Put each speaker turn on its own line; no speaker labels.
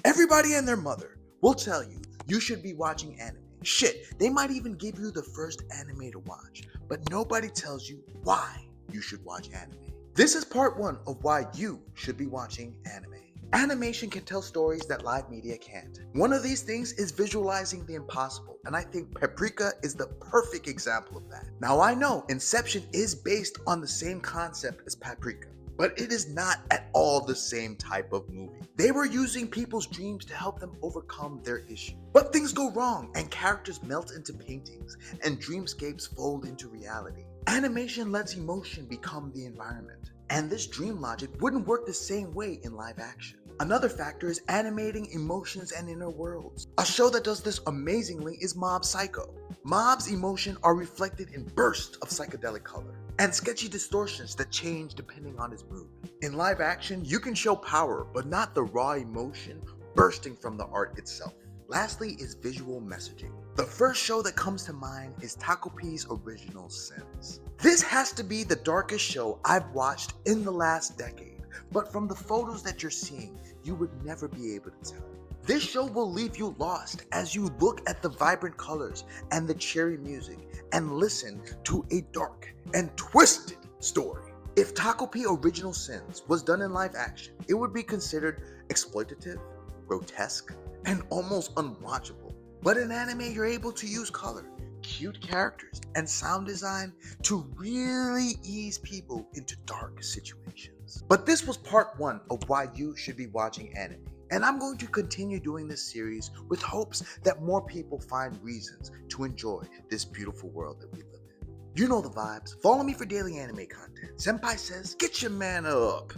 Everybody and their mother will tell you you should be watching anime. Shit, they might even give you the first anime to watch, but nobody tells you why you should watch anime. This is part one of why you should be watching anime. Animation can tell stories that live media can't. One of these things is visualizing the impossible, and I think Paprika is the perfect example of that. Now I know Inception is based on the same concept as Paprika, but it is not at all the same type of movie. They were using people's dreams to help them overcome their issue. But things go wrong, and characters melt into paintings, and dreamscapes fold into reality. Animation lets emotion become the environment, and this dream logic wouldn't work the same way in live action. Another factor is animating emotions and inner worlds. A show that does this amazingly is Mob Psycho. Mob's emotions are reflected in bursts of psychedelic color and sketchy distortions that change depending on his mood. In live action, you can show power, but not the raw emotion bursting from the art itself. Lastly is visual messaging. The first show that comes to mind is Takopi's Original Sins. This has to be the darkest show I've watched in the last decade, but from the photos that you're seeing, you would never be able to tell. This show will leave you lost as you look at the vibrant colors and the cheery music and listen to a dark and twisted story. If Takopi Original Sins was done in live action, it would be considered exploitative, grotesque, and almost unwatchable. But in anime, you're able to use color, cute characters, and sound design to really ease people into dark situations. But this was part one of why you should be watching anime. And I'm going to continue doing this series with hopes that more people find reasons to enjoy this beautiful world that we live in. You know the vibes. Follow me for daily anime content. Senpai says, get your man up.